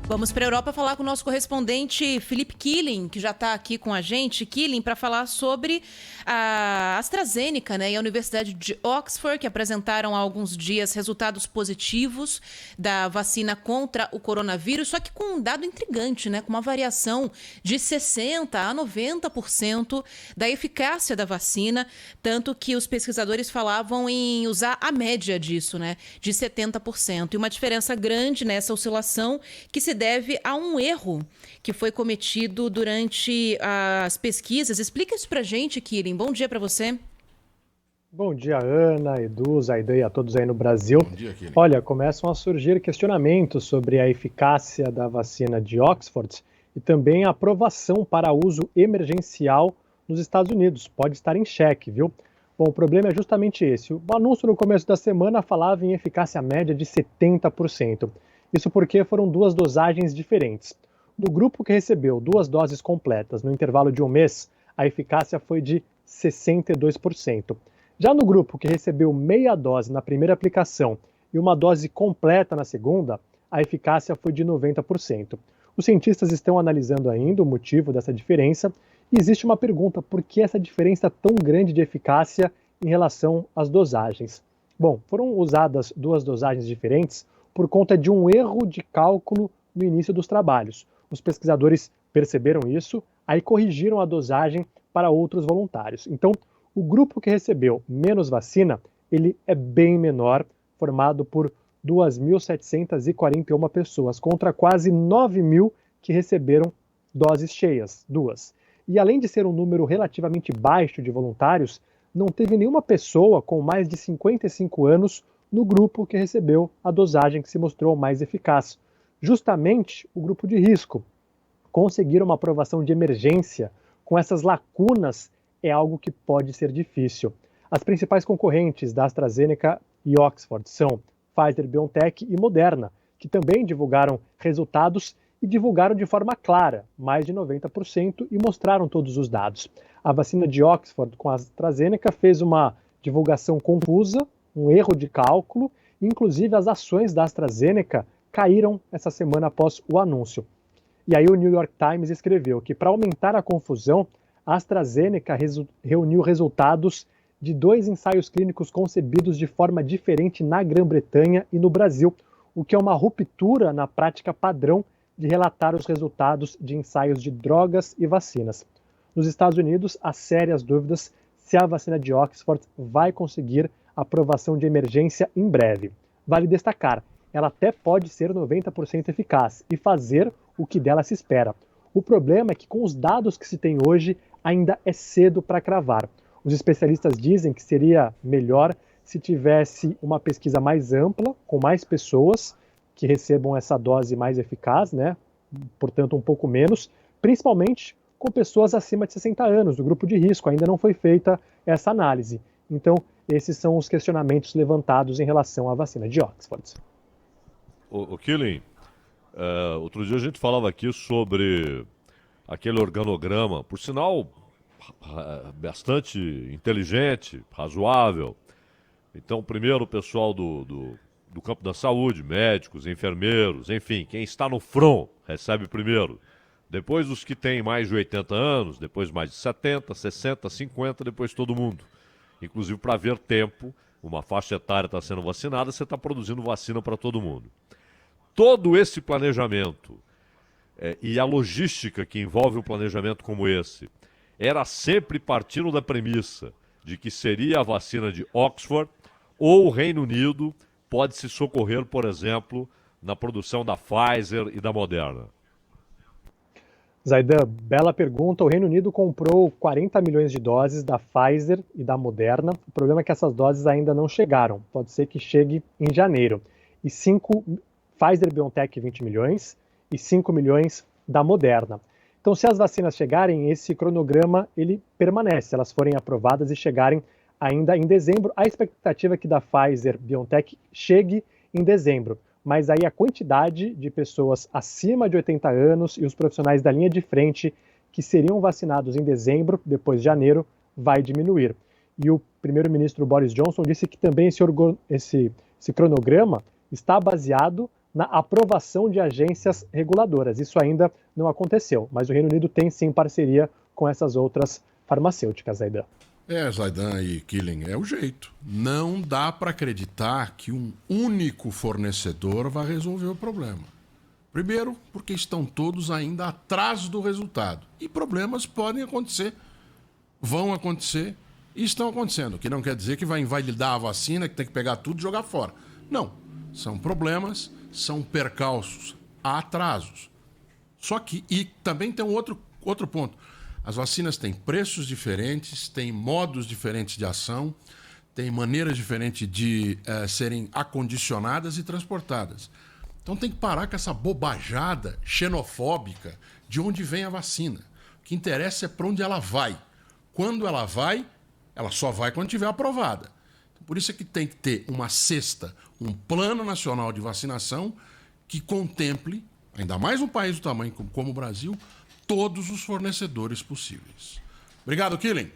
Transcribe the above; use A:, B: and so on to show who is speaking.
A: Vamos para a Europa falar com o nosso correspondente Felipe Killing, que já está aqui com a gente. Killing, para falar sobre a AstraZeneca, né, e a Universidade de Oxford, que apresentaram há alguns dias resultados positivos da vacina contra o coronavírus, só que com um dado intrigante, né, com uma variação de 60% a 90% da eficácia da vacina, tanto que os pesquisadores falavam em usar a média disso, né, de 70%. E uma diferença grande nessa oscilação que se deve a um erro que foi cometido durante as pesquisas. Explica isso pra gente, Killing. Bom dia para você.
B: Bom dia, Ana, Edu, Zaidan e a todos aí no Brasil.
C: Bom dia, Killing.
B: Olha, começam a surgir questionamentos sobre a eficácia da vacina de Oxford e também a aprovação para uso emergencial nos Estados Unidos. Pode estar em xeque, viu? Bom, o problema é justamente esse. O anúncio no começo da semana falava em eficácia média de 70%. Isso porque foram duas dosagens diferentes. No grupo que recebeu 2 doses completas no intervalo de um mês, a eficácia foi de 62%. Já no grupo que recebeu meia dose na primeira aplicação e uma dose completa na segunda, a eficácia foi de 90%. Os cientistas estão analisando ainda o motivo dessa diferença e existe uma pergunta: por que essa diferença tão grande de eficácia em relação às dosagens? Bom, foram usadas 2 dosagens diferentes por conta de um erro de cálculo no início dos trabalhos. Os pesquisadores perceberam isso, aí corrigiram a dosagem para outros voluntários. Então, o grupo que recebeu menos vacina, ele é bem menor, formado por 2.741 pessoas, contra quase 9.000 que receberam doses cheias, 2. E além de ser um número relativamente baixo de voluntários, não teve nenhuma pessoa com mais de 55 anos no grupo que recebeu a dosagem que se mostrou mais eficaz. Justamente o grupo de risco. Conseguir uma aprovação de emergência com essas lacunas é algo que pode ser difícil. As principais concorrentes da AstraZeneca e Oxford são Pfizer, BioNTech e Moderna, que também divulgaram resultados e divulgaram de forma clara, mais de 90%, e mostraram todos os dados. A vacina de Oxford com a AstraZeneca fez uma divulgação confusa, um erro de cálculo, inclusive as ações da AstraZeneca caíram essa semana após o anúncio. E aí o New York Times escreveu que, para aumentar a confusão, a AstraZeneca reuniu resultados de 2 ensaios clínicos concebidos de forma diferente na Grã-Bretanha e no Brasil, o que é uma ruptura na prática padrão de relatar os resultados de ensaios de drogas e vacinas. Nos Estados Unidos, há sérias dúvidas se a vacina de Oxford vai conseguir aprovação de emergência em breve. Vale destacar, ela até pode ser 90% eficaz e fazer o que dela se espera. O problema é que, com os dados que se tem hoje, ainda é cedo para cravar. Os especialistas dizem que seria melhor se tivesse uma pesquisa mais ampla, com mais pessoas que recebam essa dose mais eficaz, né? Portanto, um pouco menos, principalmente com pessoas acima de 60 anos, do grupo de risco. Ainda não foi feita essa análise. Então, esses são os questionamentos levantados em relação à vacina de Oxford.
C: O Killing, outro dia a gente falava aqui sobre aquele organograma, por sinal bastante inteligente, razoável. Então, primeiro o pessoal do campo da saúde, médicos, enfermeiros, enfim, quem está no front recebe primeiro. Depois os que têm mais de 80 anos, depois mais de 70, 60, 50, depois todo mundo. Inclusive para ver tempo, uma faixa etária está sendo vacinada, você está produzindo vacina para todo mundo. Todo esse planejamento e a logística que envolve um planejamento como esse, era sempre partindo da premissa de que seria a vacina de Oxford ou o Reino Unido pode se socorrer, por exemplo, na produção da Pfizer e da Moderna.
B: Zaidan, bela pergunta. O Reino Unido comprou 40 milhões de doses da Pfizer e da Moderna. O problema é que essas doses ainda não chegaram. Pode ser que chegue em janeiro. E Pfizer, BioNTech 20 milhões e 5 milhões da Moderna. Então, se as vacinas chegarem, esse cronograma ele permanece. Se elas forem aprovadas e chegarem ainda em dezembro, a expectativa é que da Pfizer, BioNTech chegue em dezembro. Mas aí a quantidade de pessoas acima de 80 anos e os profissionais da linha de frente que seriam vacinados em dezembro, depois de janeiro, vai diminuir. E o primeiro-ministro Boris Johnson disse que também esse cronograma está baseado na aprovação de agências reguladoras. Isso ainda não aconteceu, mas o Reino Unido tem sim parceria com essas outras farmacêuticas, Zaidan.
D: Zaidan e Killing, é o jeito. Não dá para acreditar que um único fornecedor vai resolver o problema. Primeiro, porque estão todos ainda atrás do resultado. E problemas podem acontecer, vão acontecer e estão acontecendo. O que não quer dizer que vai invalidar a vacina, que tem que pegar tudo e jogar fora. Não. São problemas, são percalços, há atrasos. Só que, e também tem um outro ponto. As vacinas têm preços diferentes, têm modos diferentes de ação, têm maneiras diferentes de serem acondicionadas e transportadas. Então tem que parar com essa bobajada xenofóbica de onde vem a vacina. O que interessa é para onde ela vai. Quando ela vai, ela só vai quando estiver aprovada. Por isso é que tem que ter uma cesta, um plano nacional de vacinação que contemple, ainda mais um país do tamanho como o Brasil, todos os fornecedores possíveis. Obrigado, Killing.